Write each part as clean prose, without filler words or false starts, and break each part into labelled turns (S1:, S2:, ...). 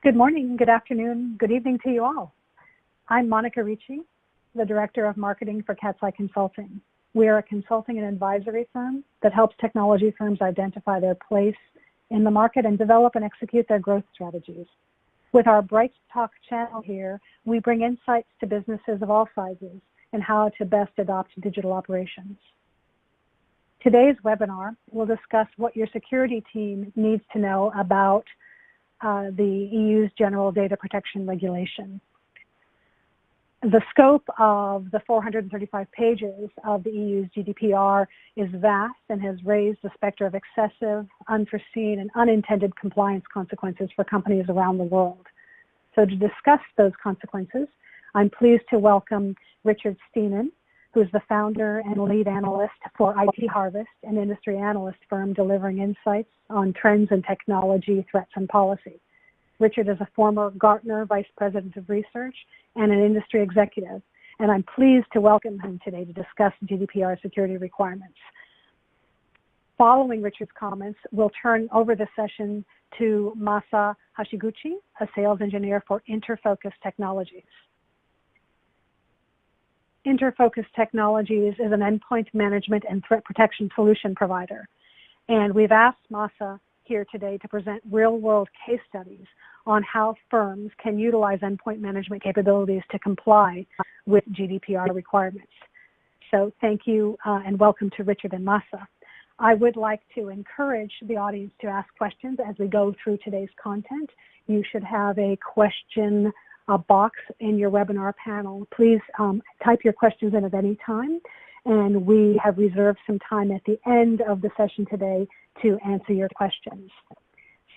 S1: Good morning, good afternoon, good evening to you all. I'm Monica Ricci, the Director of Marketing for Cat's Eye Consulting. We are a consulting and advisory firm that helps technology firms identify their place in the market and develop and execute their growth strategies. With our BrightTALK channel here, we bring insights to businesses of all sizes and how to best adopt digital operations. Today's webinar will discuss what your security team needs to know about the EU's General Data Protection Regulation. The scope of the 435 pages of the EU's GDPR is vast and has raised the specter of excessive, unforeseen, and unintended compliance consequences for companies around the world. So to discuss those consequences, I'm pleased to welcome Richard Stiennon, who is the founder and lead analyst for IT Harvest, an industry analyst firm delivering insights on trends in technology, threats, and policy. Richard is a former Gartner Vice President of Research and an industry executive, and I'm pleased to welcome him today to discuss GDPR security requirements. Following Richard's comments, we'll turn over the session to Masa Hashiguchi, a sales engineer for Interfocus Technologies. Interfocus Technologies is an endpoint management and threat protection solution provider. And we've asked Masa here today to present real-world case studies on how firms can utilize endpoint management capabilities to comply with GDPR requirements. So thank you and welcome to Richard and Masa. I would like to encourage the audience to ask questions as we go through today's content. You should have a question box in your webinar panel. Please type your questions in at any time, and we have reserved some time at the end of the session today to answer your questions.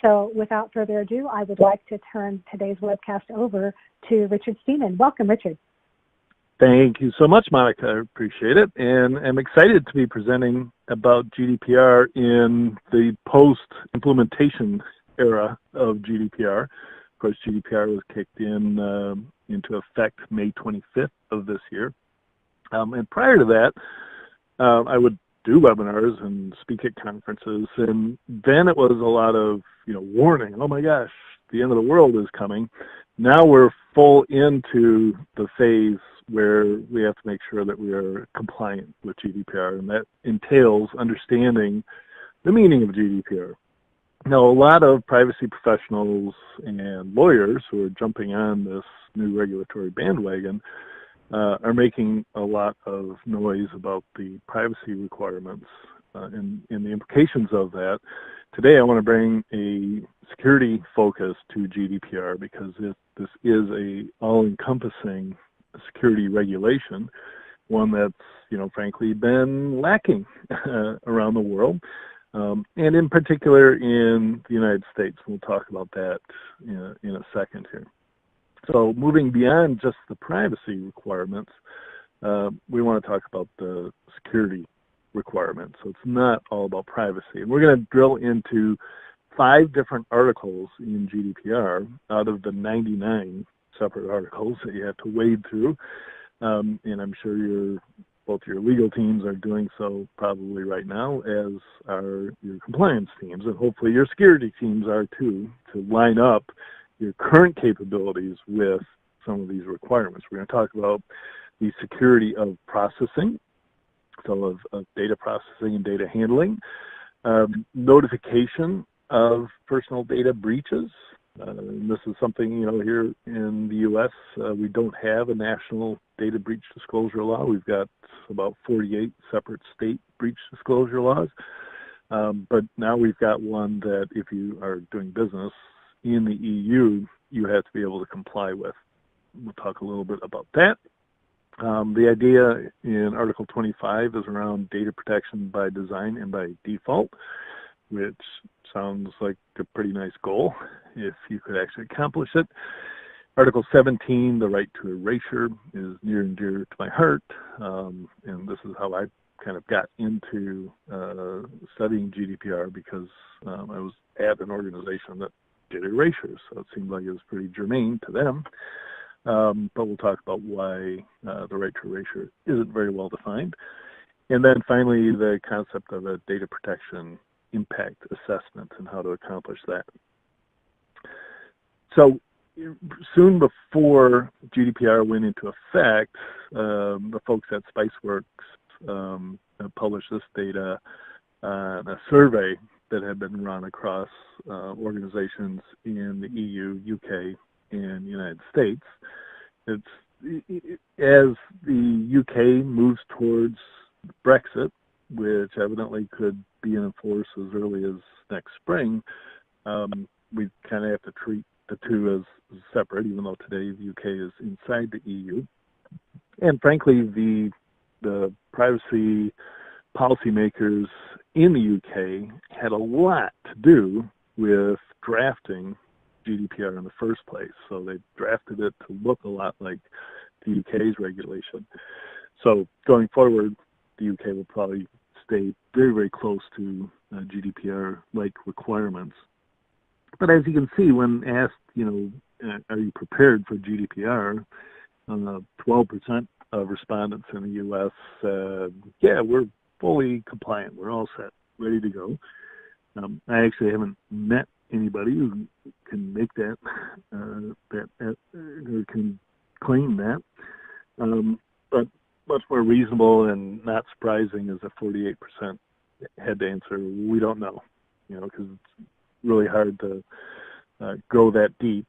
S1: So without further ado, I would like to turn today's webcast over to Richard Stiennon. Welcome, Richard.
S2: Thank you so much, Monica. I appreciate it. And I'm excited to be presenting about GDPR in the post-implementation era of GDPR. Of course, GDPR was kicked into effect May 25th of this year. And prior to that, I would do webinars and speak at conferences, and then it was a lot of, warning, oh my gosh, the end of the world is coming. Now we're full into the phase where we have to make sure that we are compliant with GDPR, and that entails understanding the meaning of GDPR. Now, a lot of privacy professionals and lawyers who are jumping on this new regulatory bandwagon are making a lot of noise about the privacy requirements and the implications of that. Today, I want to bring a security focus to GDPR because this is a all-encompassing security regulation, one that's, frankly, been lacking around the world, and in particular in the United States. We'll talk about that in a second here. So moving beyond just the privacy requirements, we want to talk about the security requirements. So it's not all about privacy. And we're going to drill into 5 different articles in GDPR out of the 99 separate articles that you have to wade through. And I'm sure both your legal teams are doing so probably right now, as are your compliance teams. And hopefully your security teams are too, to line up your current capabilities with some of these requirements. We're going to talk about the security of processing, so of data processing and data handling, notification of personal data breaches. And this is something, here in the U.S., we don't have a national data breach disclosure law. We've got about 48 separate state breach disclosure laws. But now we've got one that if you are doing business in the EU, you have to be able to comply with. We'll talk a little bit about that. The idea in Article 25 is around data protection by design and by default, which sounds like a pretty nice goal if you could actually accomplish it. Article 17, the right to erasure, is near and dear to my heart, and this is how I kind of got into studying GDPR because I was at an organization that did erasure, so it seemed like it was pretty germane to them. But we'll talk about why the right to erasure isn't very well defined. And then finally, the concept of a data protection impact assessment and how to accomplish that. So soon before GDPR went into effect, the folks at Spiceworks published this data on a survey that had been run across organizations in the EU, UK, and United States. As the UK moves towards Brexit, which evidently could be in force as early as next spring, we kind of have to treat the two as separate, even though today the UK is inside the EU. And frankly, the privacy policymakers in the UK had a lot to do with drafting GDPR in the first place. So they drafted it to look a lot like the UK's regulation. So going forward, the UK will probably stay very, very close to GDPR-like requirements. But as you can see, when asked, are you prepared for GDPR, 12% of respondents in the U.S. said, yeah, we're fully compliant. We're all set, ready to go. I actually haven't met anybody who can make that, or can claim that. But much more reasonable and not surprising is that 48% had to answer, we don't know, because it's really hard to go that deep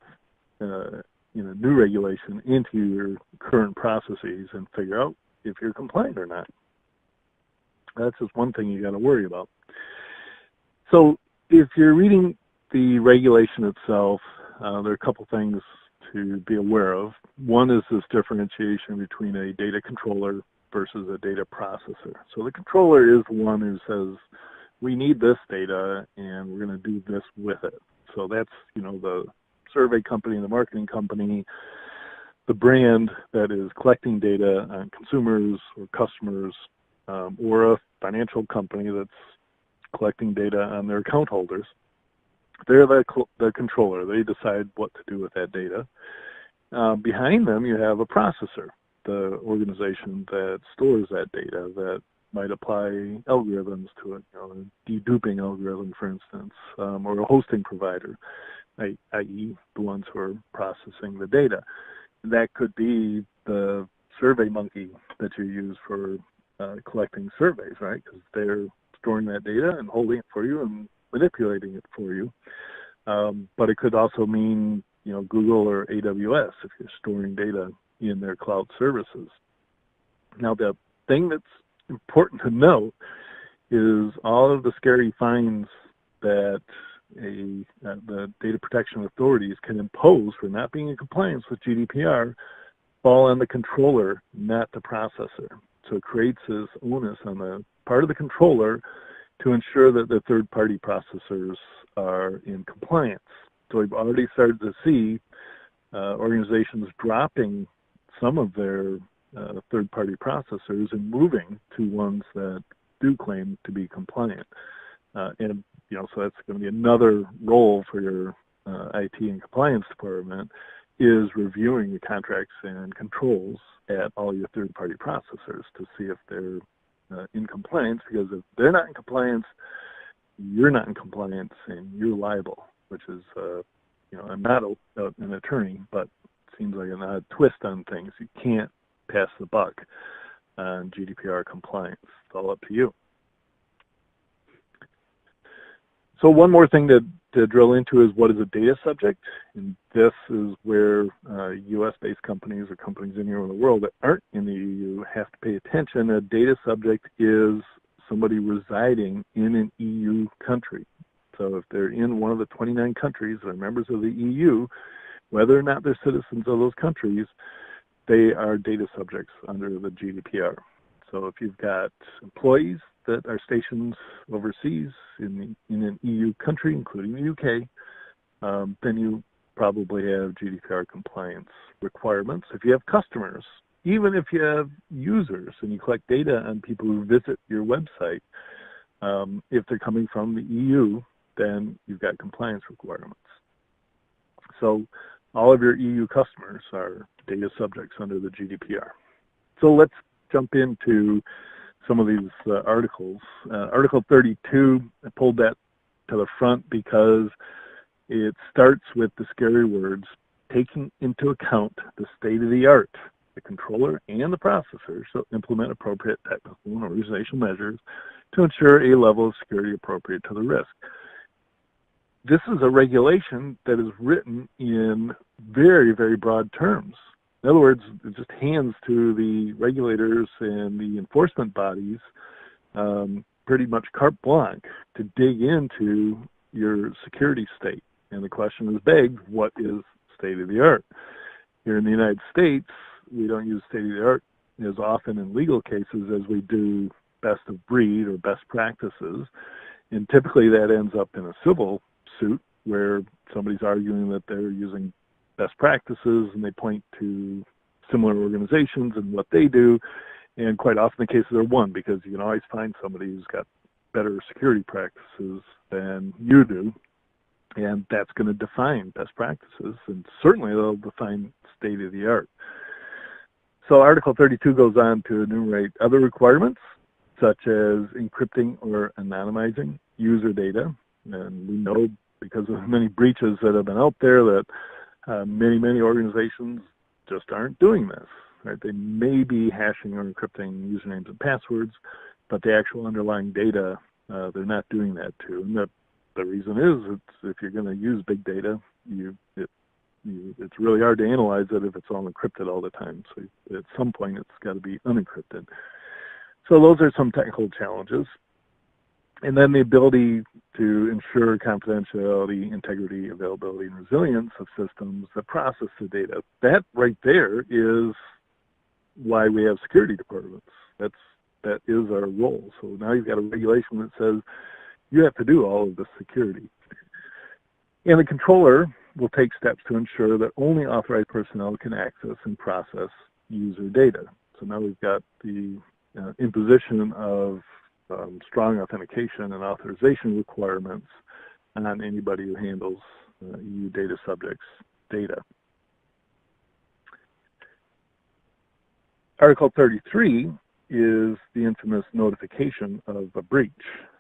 S2: in a new regulation into your current processes and figure out if you're compliant or not. That's just one thing you got to worry about. So if you're reading the regulation itself, there are a couple things to be aware of. One is this differentiation between a data controller versus a data processor. So the controller is the one who says, we need this data and we're going to do this with it. So that's, the survey company, the marketing company, the brand that is collecting data on consumers or customers, or a financial company that's collecting data on their account holders. They're the controller. They decide what to do with that data. Behind them, you have a processor, the organization that stores that data, that might apply algorithms to it, a deduping algorithm, for instance, or a hosting provider, i.e. the ones who are processing the data. That could be the survey monkey that you use for collecting surveys, right? Because they're storing that data and holding it for you and manipulating it for you. But it could also mean, Google or AWS if you're storing data in their cloud services. Now, the thing that's important to note is all of the scary fines that the data protection authorities can impose for not being in compliance with GDPR fall on the controller, not the processor. So it creates this onus on the part of the controller to ensure that the third-party processors are in compliance. So we've already started to see organizations dropping some of their third-party processors and moving to ones that do claim to be compliant. And so that's going to be another role for your IT and compliance department, is reviewing the contracts and controls at all your third-party processors to see if they're in compliance, because if they're not in compliance, you're not in compliance and you're liable, which is, I'm not an attorney, but it seems like an odd twist on things. You can't pass the buck on GDPR compliance. It's all up to you. So one more thing to drill into is, what is a data subject? And this is where US-based companies or companies anywhere in the world that aren't in the EU have to pay attention. A data subject is somebody residing in an EU country. So if they're in one of the 29 countries that are members of the EU, whether or not they're citizens of those countries, they are data subjects under the GDPR. So if you've got employees that are stationed overseas in an EU country, including the UK, then you probably have GDPR compliance requirements. If you have customers, even if you have users and you collect data on people who visit your website, if they're coming from the EU, then you've got compliance requirements. So all of your EU customers are data subjects under the GDPR. So let's jump into some of these articles. Article 32, I pulled that to the front because It starts with the scary words, taking into account the state of the art. The controller and the processor shall implement appropriate technical and organizational measures to ensure a level of security appropriate to the risk. This is a regulation that is written in very, very broad terms. In other words, it just hands to the regulators and the enforcement bodies pretty much carte blanche to dig into your security state. And the question is begged, what is state of the art? Here in the United States, we don't use state of the art as often in legal cases as we do best of breed or best practices. And typically that ends up in a civil suit where somebody's arguing that they're using best practices and they point to similar organizations and what they do. And quite often the cases are won because you can always find somebody who's got better security practices than you do. And that's going to define best practices, and certainly they'll define state of the art. So Article 32 goes on to enumerate other requirements, such as encrypting or anonymizing user data. And we know because of many breaches that have been out there that many organizations just aren't doing this. Right? They may be hashing or encrypting usernames and passwords, but the actual underlying data, they're not doing that to. And the reason is, if you're going to use big data, it's really hard to analyze it if it's all encrypted all the time. So at some point, it's got to be unencrypted. So those are some technical challenges. And then the ability to ensure confidentiality, integrity, availability, and resilience of systems that process the data. That right there is why we have security departments. That is our role. So now you've got a regulation that says you have to do all of this security. And the controller will take steps to ensure that only authorized personnel can access and process user data. So now we've got the imposition of strong authentication and authorization requirements on anybody who handles EU data subjects' data. Article 33 is the infamous notification of a breach.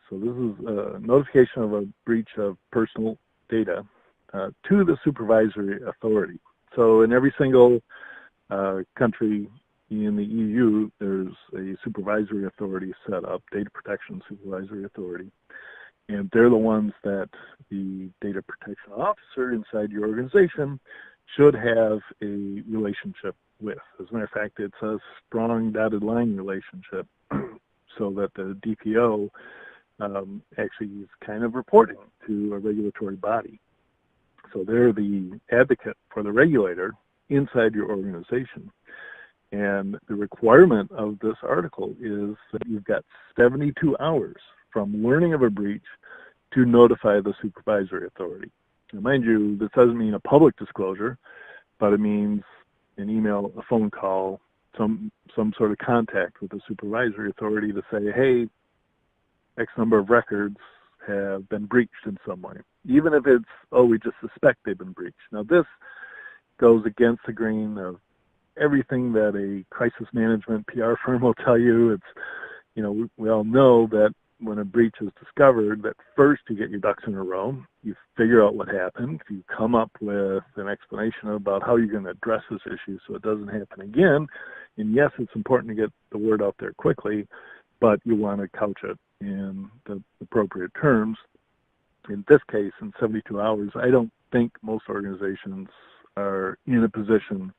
S2: So this is a notification of a breach of personal data to the supervisory authority. So in every single country in the EU, there's a supervisory authority set up, data protection supervisory authority, and they're the ones that the data protection officer inside your organization should have a relationship with. As a matter of fact, it's a strong dotted line relationship so that the DPO actually is kind of reporting to a regulatory body. So they're the advocate for the regulator inside your organization. And the requirement of this article is that you've got 72 hours from learning of a breach to notify the supervisory authority. Now, mind you, this doesn't mean a public disclosure, but it means an email, a phone call, some sort of contact with the supervisory authority to say, hey, X number of records have been breached in some way. Even if it's, oh, we just suspect they've been breached. Now, this goes against the grain of everything that a crisis management PR firm will tell you. It's, you know, we all know that when a breach is discovered, that first you get your ducks in a row, you figure out what happened, you come up with an explanation about how you're going to address this issue so it doesn't happen again. And yes, it's important to get the word out there quickly, but you want to couch it in the appropriate terms. In this case, in 72 hours, I don't think most organizations are in a position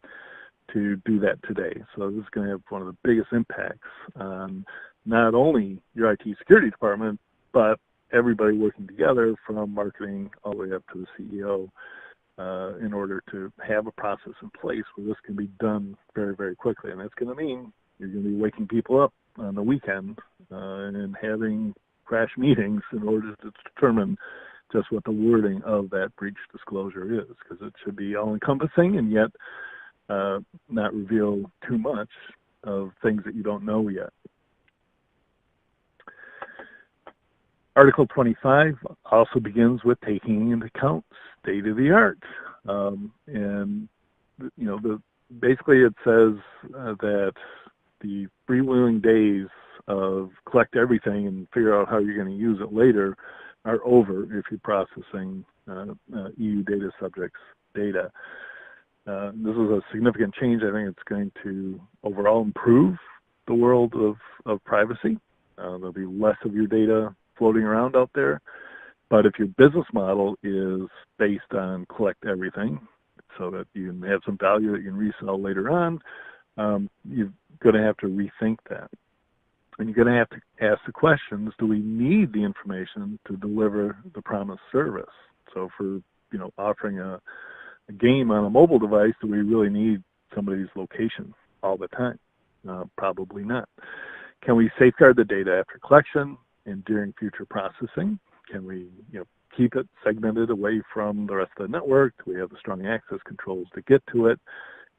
S2: to do that today. So this is going to have one of the biggest impacts on not only your IT security department, but everybody working together from marketing all the way up to the CEO in order to have a process in place where this can be done very, very quickly. And that's going to mean you're going to be waking people up on the weekend and having crash meetings in order to determine just what the wording of that breach disclosure is, because it should be all-encompassing and yet not reveal too much of things that you don't know yet. Article 25 also begins with taking into account state of the art. And, you know, basically it says that the freewheeling days of collect everything and figure out how you're going to use it later are over if you're processing EU data subjects data. This is a significant change. I think it's going to overall improve the world of privacy. There'll be less of your data floating around out there. But if your business model is based on collect everything so that you can have some value that you can resell later on, you're going to have to rethink that. And you're going to have to ask the questions, do we need the information to deliver the promised service? So for offering a game on a mobile device, do we really need somebody's location all the time? Probably not. Can we safeguard the data after collection and during future processing? Can we keep it segmented away from the rest of the network? Do we have the strong access controls to get to it?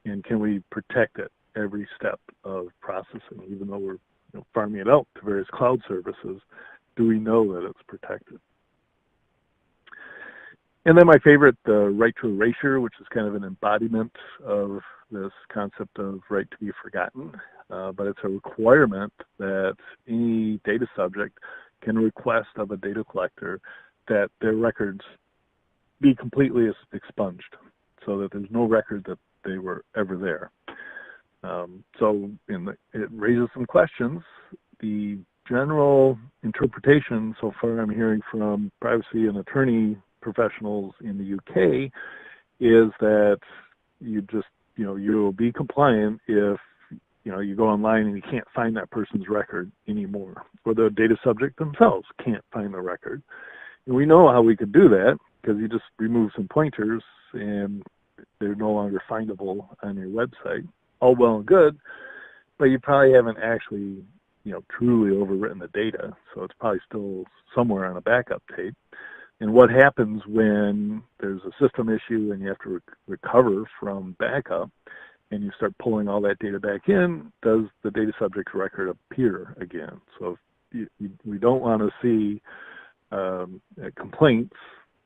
S2: And can we protect it every step of processing? Even though we're farming it out to various cloud services, do we know that it's protected? And then my favorite, right to erasure, which is kind of an embodiment of this concept of right to be forgotten. But it's a requirement that any data subject can request of a data collector that their records be completely expunged so that there's no record that they were ever there. It raises some questions. The general interpretation so far I'm hearing from privacy and attorney professionals in the UK is that you'll be compliant if you go online and you can't find that person's record anymore, or the data subject themselves can't find the record. And we know how we could do that, because you just remove some pointers and they're no longer findable on your website. All well and good, but you probably haven't actually truly overwritten the data, so it's probably still somewhere on a backup tape. And what happens when there's a system issue and you have to recover from backup and you start pulling all that data back in? Does the data subject record appear again? So we don't want to see complaints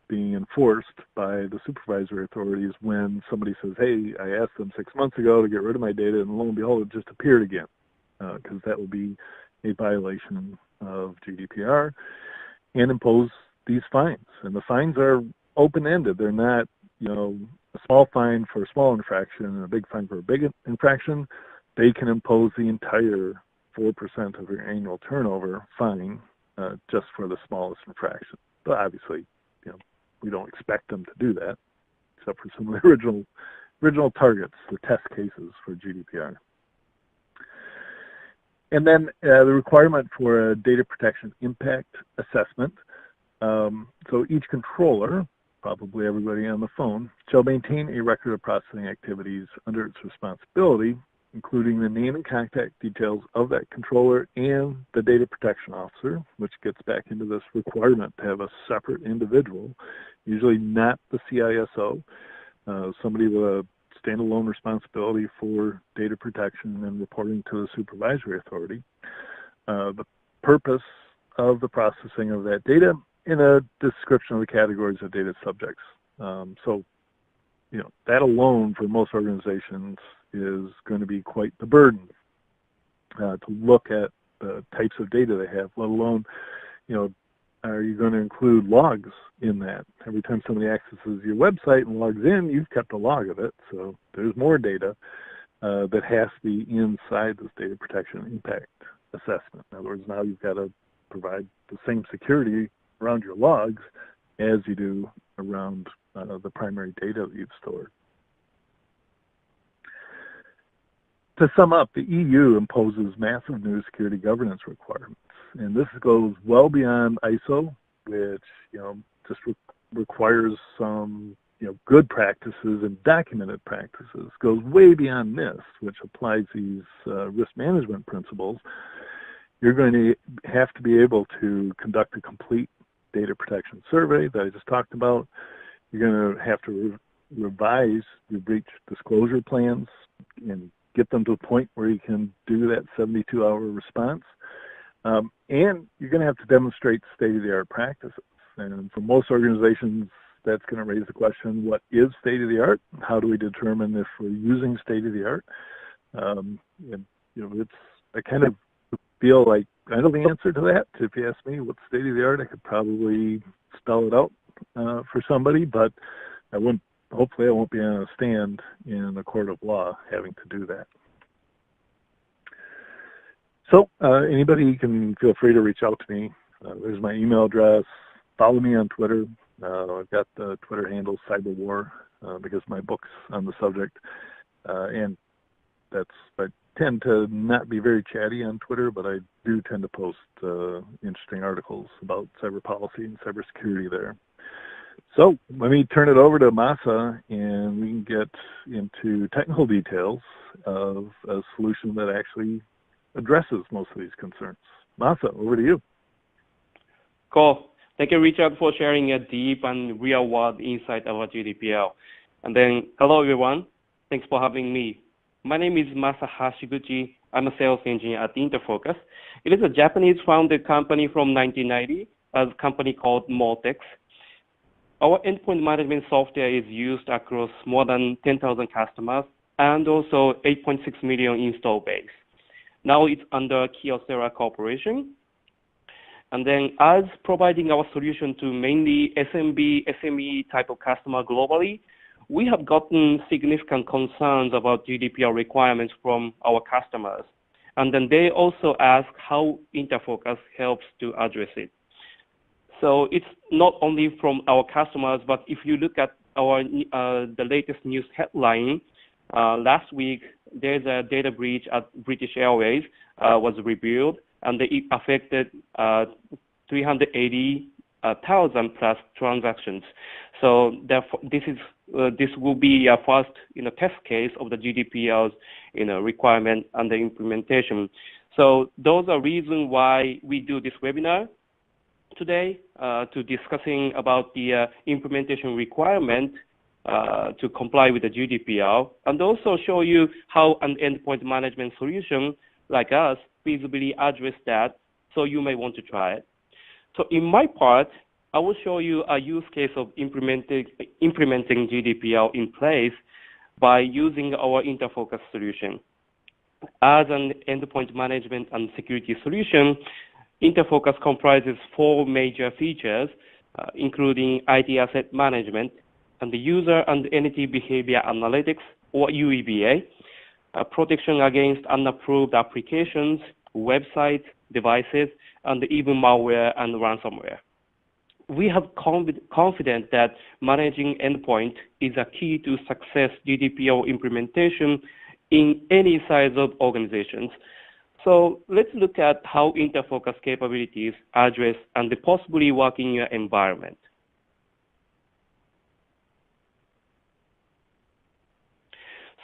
S2: being enforced by the supervisory authorities when somebody says, hey, I asked them 6 months ago to get rid of my data, and lo and behold, it just appeared again, because that would be a violation of GDPR, and impose these fines. And the fines are open-ended. They're not, a small fine for a small infraction and a big fine for a big infraction. They can impose the entire 4% of your annual turnover fine just for the smallest infraction. But obviously, we don't expect them to do that, except for some of the original targets, the test cases for GDPR. And then the requirement for a data protection impact assessment. So each controller, probably everybody on the phone, shall maintain a record of processing activities under its responsibility, including the name and contact details of that controller and the data protection officer, which gets back into this requirement to have a separate individual, usually not the CISO, somebody with a standalone responsibility for data protection and reporting to the supervisory authority. The purpose of the processing of that data in a description of the categories of data subjects. That alone for most organizations is going to be quite the burden to look at the types of data they have, let alone, are you going to include logs in that? Every time somebody accesses your website and logs in, you've kept a log of it. So there's more data that has to be inside this data protection impact assessment. In other words, now you've got to provide the same security around your logs as you do around the primary data that you've stored. To sum up, the EU imposes massive new security governance requirements, and this goes well beyond ISO, which just requires some good practices and documented practices. Goes way beyond NIST, which applies these risk management principles. You're going to have to be able to conduct a complete data protection survey that I just talked about. You're going to have to revise your breach disclosure plans and get them to a point where you can do that 72-hour response. And you're going to have to demonstrate state-of-the-art practices. And for most organizations, that's going to raise the question, what is state-of-the-art? How do we determine if we're using state-of-the-art? It's a kind of feel like I know the answer to that. If you ask me what's state of the art, I could probably spell it out for somebody, but I wouldn't. Hopefully, I won't be on a stand in a court of law having to do that. So anybody can feel free to reach out to me. There's my email address. Follow me on Twitter. I've got the Twitter handle CyberWar because my book's on the subject, and I tend to not be very chatty on Twitter, but I do tend to post interesting articles about cyber policy and cybersecurity there. So let me turn it over to Masa, and we can get into technical details of a solution that actually addresses most of these concerns. Masa, over to you.
S3: Cool. Thank you, Richard, for sharing a deep and real-world insight about GDPR. And then, hello, everyone. Thanks for having me. My name is Masa Hashiguchi. I'm a sales engineer at Interfocus. It is a Japanese-founded company from 1990, a company called Mortex. Our endpoint management software is used across more than 10,000 customers and also 8.6 million install base. Now it's under Kyocera Corporation. And then as providing our solution to mainly SMB, SME type of customer globally, we have gotten significant concerns about GDPR requirements from our customers. And then they also ask how Interfocus helps to address it. So it's not only from our customers, but if you look at our the latest news headline, last week there's a data breach at British Airways was revealed, and it affected 380,000 plus transactions. So therefore, this will be a first test case of the GDPR's requirement and the implementation. So those are reasons why we do this webinar today to discussing about the implementation requirement to comply with the GDPR, and also show you how an endpoint management solution like us feasibly address that, so you may want to try it. So in my part, I will show you a use case of implementing GDPR in place by using our Interfocus solution. As an endpoint management and security solution, Interfocus comprises 4 major features, including IT asset management and the user and entity behavior analytics, or UEBA, protection against unapproved applications, websites, devices, and even malware and ransomware. We have confidence that managing endpoint is a key to success GDPR implementation in any size of organizations. So let's look at how Interfocus capabilities address and possibly work in your environment.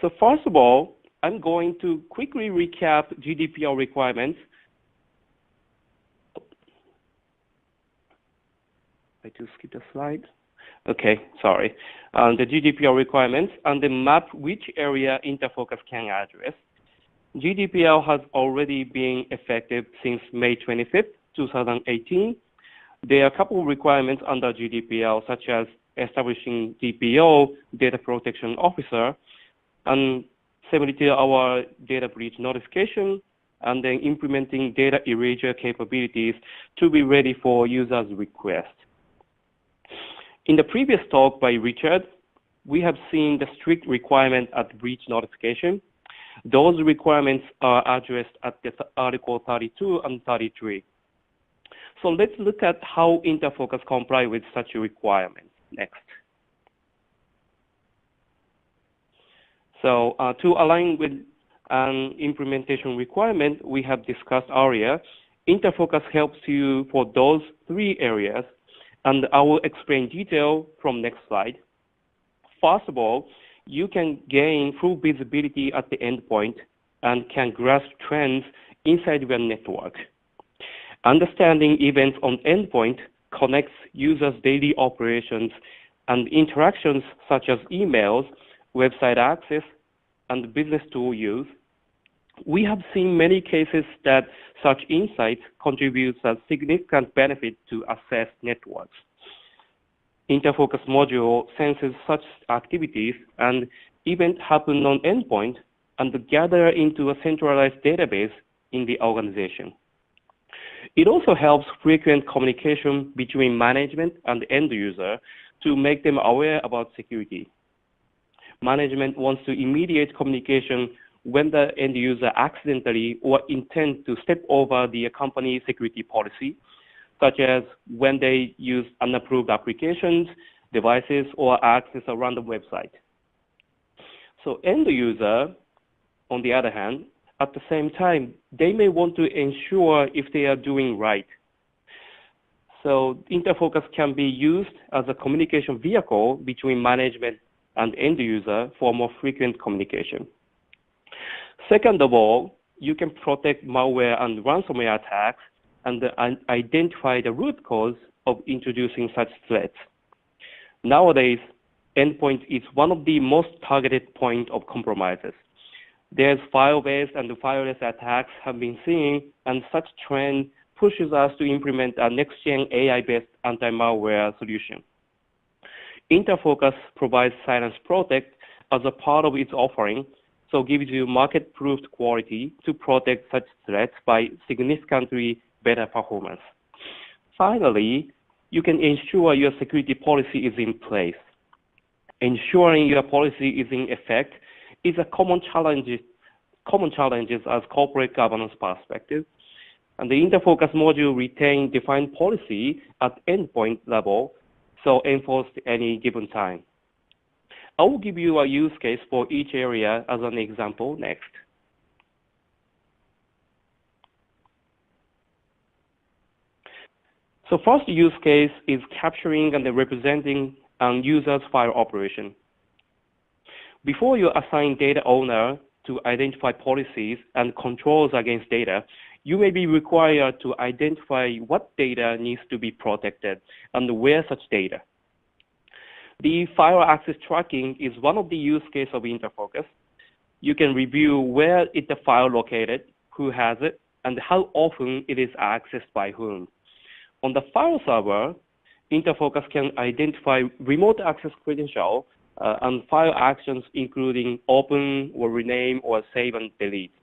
S3: So first of all, I'm going to quickly recap GDPR requirements. I just skipped a slide. Okay, sorry. The GDPR requirements and then map which area Interfocus can address. GDPR has already been effective since May 25th, 2018. There are a couple of requirements under GDPR, such as establishing DPO, Data Protection Officer, and 72-hour data breach notification, and then implementing data erasure capabilities to be ready for users' request. In the previous talk by Richard, we have seen the strict requirement at breach notification. Those requirements are addressed at the Article 32 and 33. So let's look at how Interfocus comply with such a requirement next. So to align with an implementation requirement we have discussed earlier, Interfocus helps you for those 3 areas, and I will explain detail from next slide. First of all, you can gain full visibility at the endpoint and can grasp trends inside your network. Understanding events on endpoint connects users' daily operations and interactions such as emails, website access, and business tool use. We have seen many cases that such insights contribute a significant benefit to access networks. Interfocus module senses such activities and events happen on endpoint and gather into a centralized database in the organization. It also helps frequent communication between management and end user to make them aware about security. Management wants to immediate communication when the end user accidentally or intend to step over the company security policy, such as when they use unapproved applications, devices, or access a random website. So end user, on the other hand, at the same time, they may want to ensure if they are doing right. So Interfocus can be used as a communication vehicle between management and end user for more frequent communication. Second of all, you can protect malware and ransomware attacks and identify the root cause of introducing such threats. Nowadays, endpoint is one of the most targeted point of compromises. There's file-based and fileless attacks have been seen, and such trend pushes us to implement a next-gen AI-based anti-malware solution. Interfocus provides Silence Protect as a part of its offering, so gives you market-proofed quality to protect such threats by significantly better performance. Finally, you can ensure your security policy is in place. Ensuring your policy is in effect is a common challenges as corporate governance perspective. And the Interfocus module retains defined policy at endpoint level, so enforced any given time. I will give you a use case for each area as an example next. So first use case is capturing and representing an user's file operation. Before you assign data owner to identify policies and controls against data, you may be required to identify what data needs to be protected and where such data. The file access tracking is one of the use cases of Interfocus. You can review where is the file located, who has it, and how often it is accessed by whom. On the file server, Interfocus can identify remote access credential and file actions including open or rename or save and delete.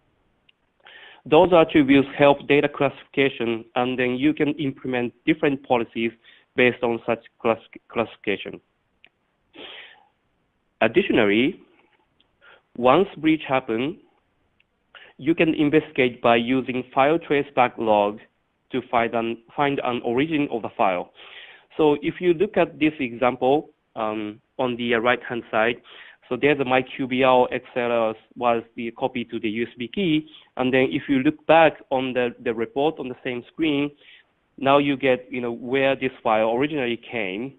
S3: Those attributes help data classification, and then you can implement different policies based on such classification. Additionally, once breach happens, you can investigate by using file traceback log to find an origin of the file. So if you look at this example on the right-hand side, so there's a myQBL XLR was the copy to the USB key, and then if you look back on the report on the same screen, now you get where this file originally came,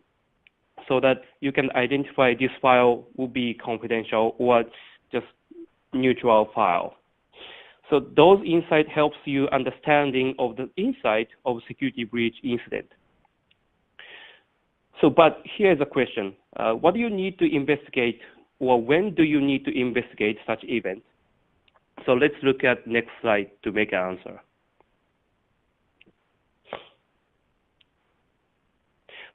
S3: so that you can identify this file will be confidential or just neutral file. So those insights helps you understanding of the insight of security breach incident. So, but here's a question. What do you need to investigate, or when do you need to investigate such event? So let's look at next slide to make an answer.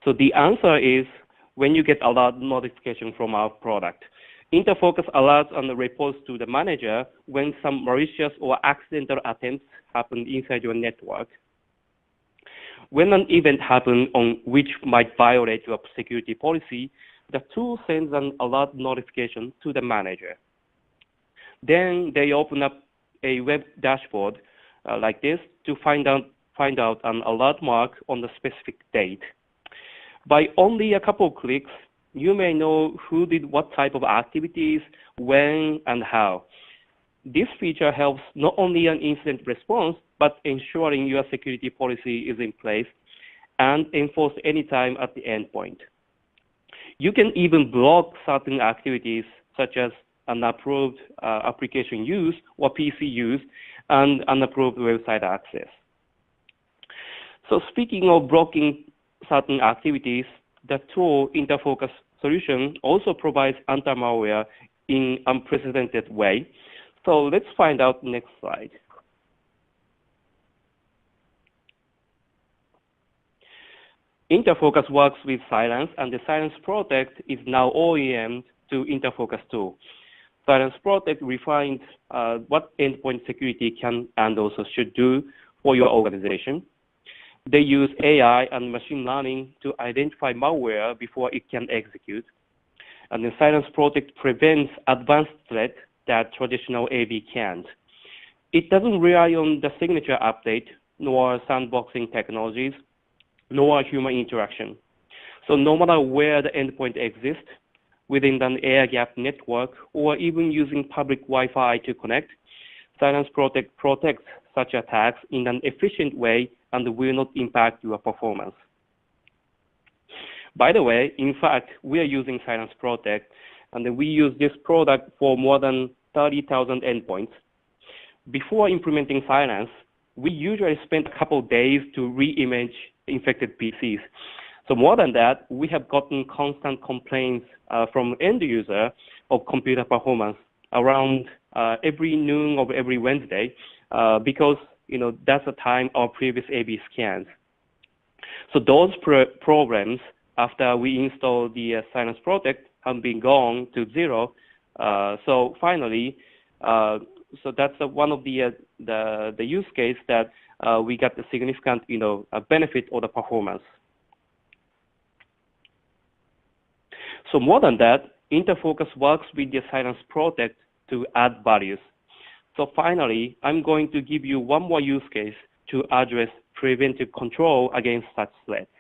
S3: So the answer is when you get alert notification from our product. Interfocus alerts and reports to the manager when some malicious or accidental attempts happen inside your network. When an event happens on which might violate your security policy, the tool sends an alert notification to the manager. Then they open up a web dashboard like this to find out an alert mark on the specific date. By only a couple of clicks, you may know who did what type of activities, when, and how. This feature helps not only an incident response, but ensuring your security policy is in place and enforced anytime at the endpoint. You can even block certain activities such as unapproved application use or PC use and unapproved website access. So speaking of blocking certain activities, the tool Interfocus solution also provides anti-malware in unprecedented way. So let's find out next slide. Interfocus works with Silence, and the Silence Protect is now OEM to Interfocus tool. Silence Protect refines what endpoint security can and also should do for your organization. They use AI and machine learning to identify malware before it can execute. And the Silence Protect prevents advanced threats that traditional AV can't. It doesn't rely on the signature update, nor sandboxing technologies, nor human interaction. So no matter where the endpoint exists, within an air-gapped network, or even using public Wi-Fi to connect, Silence Protect protects such attacks in an efficient way and will not impact your performance. By the way, in fact, we are using Silence Protect, and we use this product for more than 30,000 endpoints. Before implementing Silence, we usually spend a couple of days to re-image infected PCs. So more than that, we have gotten constant complaints from end user of computer performance around every noon of every Wednesday, because that's the time our previous AV scans. So those problems, after we install the Silence Protect, have been gone to zero. So finally, so that's one of the use case that we got the significant benefit of the performance. So more than that, Interfocus works with the Silence Protect to add values. So finally, I'm going to give you one more use case to address preventive control against such threats.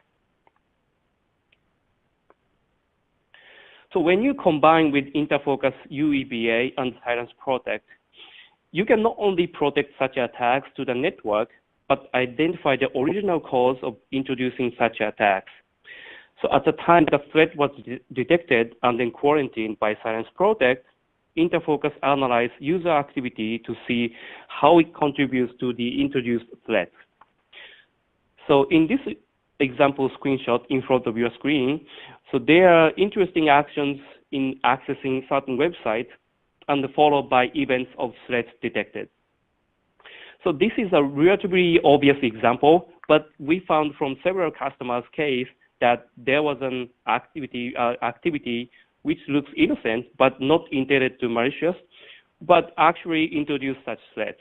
S3: So when you combine with Interfocus UEBA and Silence Protect, you can not only protect such attacks to the network, but identify the original cause of introducing such attacks. So at the time the threat was detected and then quarantined by Silence Protect, Interfocus analyzed user activity to see how it contributes to the introduced threat. So in this example screenshot in front of your screen, so there are interesting actions in accessing certain websites and followed by events of threats detected. So this is a relatively obvious example, but we found from several customers' case that there was an activity which looks innocent but not intended to malicious, but actually introduce such threats.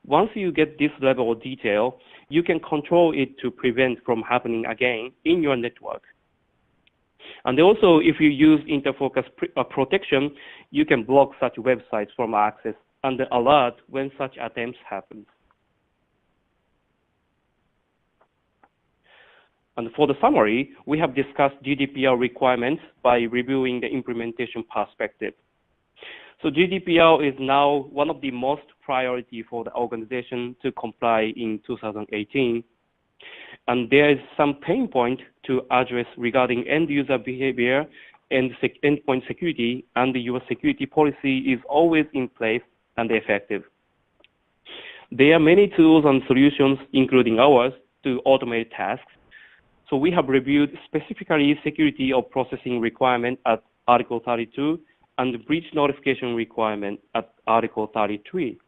S3: Once you get this level of detail, you can control it to prevent from happening again in your network. And also, if you use Interfocus protection, you can block such websites from access and alert when such attempts happen. And for the summary, we have discussed GDPR requirements by reviewing the implementation perspective. So GDPR is now one of the most priority for the organization to comply in 2018. And there is some pain point to address regarding end user behavior and endpoint security, and your security policy is always in place and effective. There are many tools and solutions, including ours, to automate tasks. So we have reviewed specifically security of processing requirement at Article 32 and the breach notification requirement at Article 33.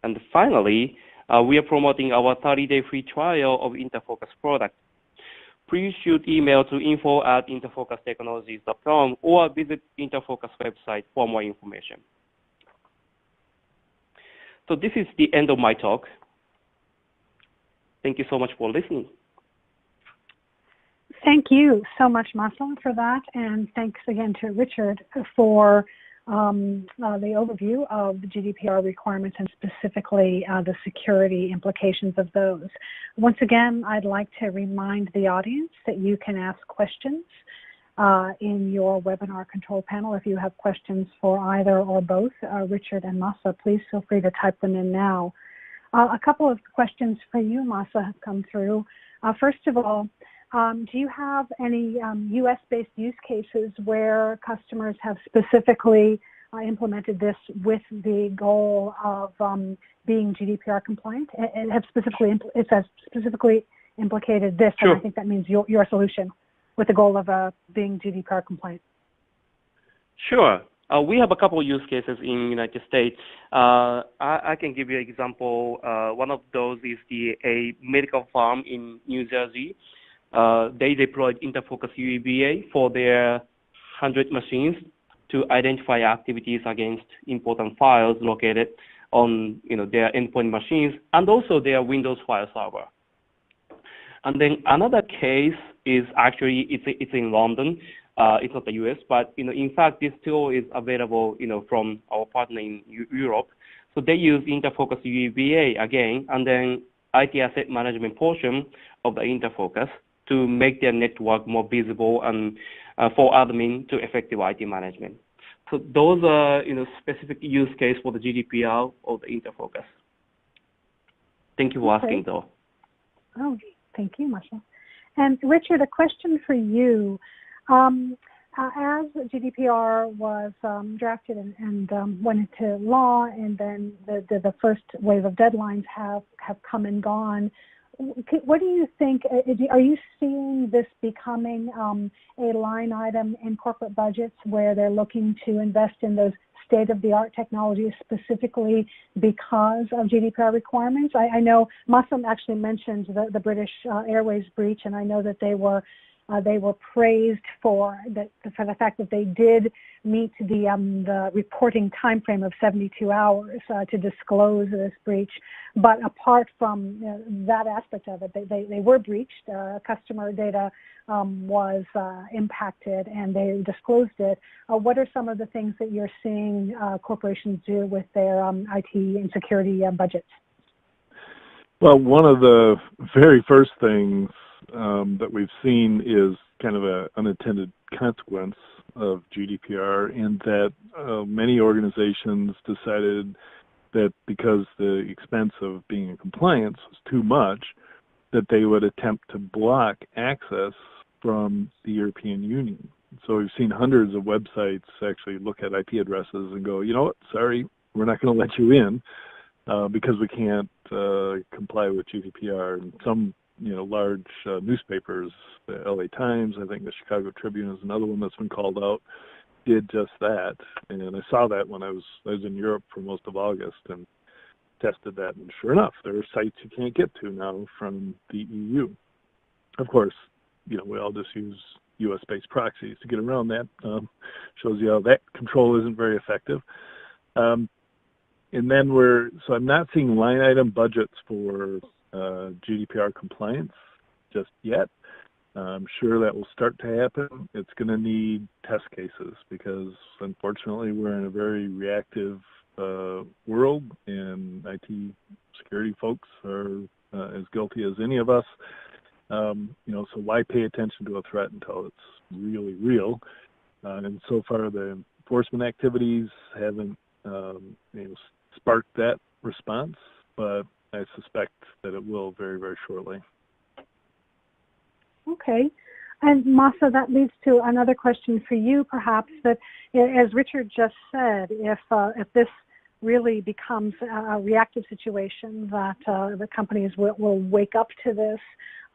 S3: And finally, we are promoting our 30-day free trial of Interfocus product. Please shoot email to info@interfocustechnologies.com or visit Interfocus website for more information. So this is the end of my talk. Thank you so much for listening.
S1: Thank you so much, Masa, for that. And thanks again to Richard for the overview of the GDPR requirements and specifically the security implications of those. Once again, I'd like to remind the audience that you can ask questions in your webinar control panel. If you have questions for either or both Richard and Masa, please feel free to type them in now. A couple of questions for you, Masa, have come through. First of all, do you have any US-based use cases where customers have specifically implemented this with the goal of being GDPR compliant? And have it says specifically implicated this,
S3: Sure.
S1: And I think that means your solution with the goal of being GDPR compliant.
S3: Sure. We have a couple of use cases in the United States. I can give you an example. One of those is a medical firm in New Jersey. They deployed Interfocus UEBA for their 100 machines to identify activities against important files located on their endpoint machines and also their Windows file server. And then another case is actually it's in London. It's not the US, but in fact this tool is available from our partner in Europe. So they use Interfocus UEBA again, and then IT asset management portion of the Interfocus to make their network more visible and for admin to effective IT management. So those are specific use case for the GDPR of the Interfocus. Thank you for asking, though.
S1: Oh, thank you, Masha. And Richard, a question for you. As GDPR was drafted and went into law, and then the first wave of deadlines have come and gone, what do you think? Are you seeing this becoming a line item in corporate budgets where they're looking to invest in those state-of-the-art technologies specifically because of GDPR requirements? I know Masum actually mentioned the British Airways breach, and I know that they were praised for the fact that they did meet the reporting time frame of 72 hours to disclose this breach. But apart from that aspect of it, they were breached. Customer data was impacted, and they disclosed it. What are some of the things that you're seeing corporations do with their IT and security budgets?
S2: Well, one of the very first things that we've seen is kind of an unintended consequence of GDPR, in that many organizations decided that because the expense of being in compliance was too much, that they would attempt to block access from the European Union. So we've seen hundreds of websites actually look at IP addresses and go, you know what, sorry, we're not going to let you in because we can't comply with GDPR. And some large newspapers, the LA Times, I think the Chicago Tribune is another one that's been called out, did just that. And I saw that when I was in Europe for most of August and tested that. And sure enough, there are sites you can't get to now from the EU. Of course, we all just use US-based proxies to get around that. Shows you how that control isn't very effective. And then so I'm not seeing line item budgets for GDPR compliance just yet. I'm sure that will start to happen. It's going to need test cases because, unfortunately, we're in a very reactive world, and IT security folks are as guilty as any of us. So why pay attention to a threat until it's really real? And so far, the enforcement activities haven't sparked that response, but I suspect that it will very, very shortly. Okay.
S1: And Masa, that leads to another question for you, perhaps, that as Richard just said, if this really becomes a reactive situation, that the companies will wake up to this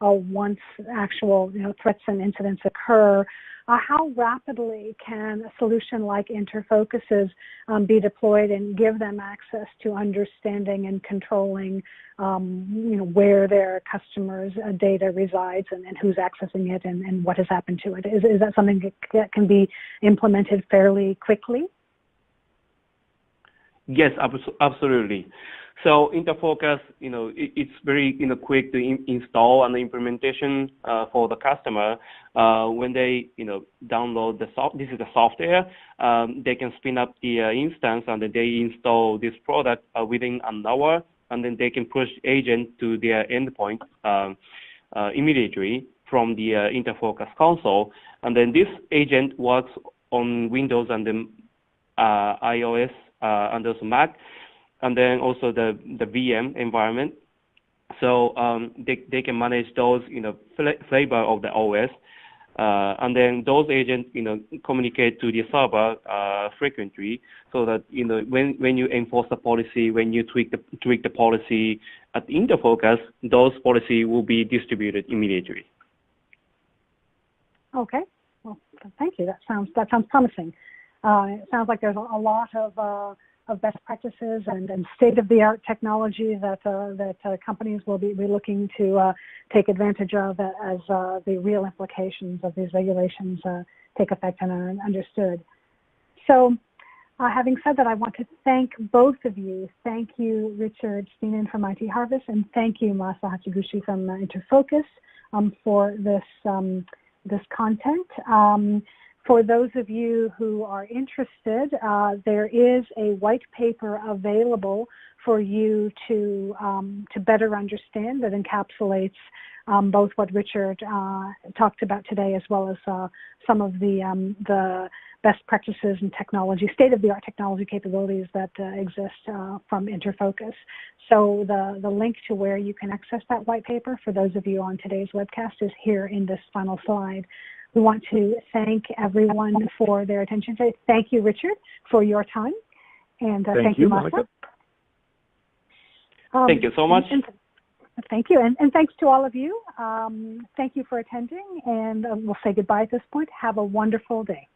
S1: once actual threats and incidents occur, how rapidly can a solution like Interfocus's be deployed and give them access to understanding and controlling where their customers' data resides and who's accessing it and what has happened to it? Is that something that can be implemented fairly quickly?
S3: Yes, absolutely. So Interfocus, it's very quick to install and the implementation for the customer. When they download this is the software, they can spin up the instance and then they install this product within an hour, and then they can push agent to their endpoint immediately from the Interfocus console, and then this agent works on Windows and then iOS and also Mac, and then also the VM environment. So they can manage those flavor of the OS, and then those agents communicate to the server frequently, so that when you enforce the policy, when you tweak the policy at Interfocus, those policy will be distributed immediately.
S1: Okay, well, thank you. That sounds promising. It sounds like there's a lot of best practices and state-of-the-art technology that companies will be looking to take advantage of as the real implications of these regulations take effect and are understood. So Having said that, I want to thank both of you. Thank you, Richard Stiennon from IT Harvest, and thank you, Masa Hachiguchi from Interfocus, for this content. For those of you who are interested, there is a white paper available for you to better understand that encapsulates both what Richard talked about today, as well as some of the best practices and technology, state-of-the-art technology capabilities that exist from Interfocus. So the link to where you can access that white paper for those of you on today's webcast is here in this final slide. We want to thank everyone for their attention today. Thank you, Richard, for your time. And thank you, Masa.
S3: Thank you so much.
S1: Thank you. And thanks to all of you. Thank you for attending. And we'll say goodbye at this point. Have a wonderful day.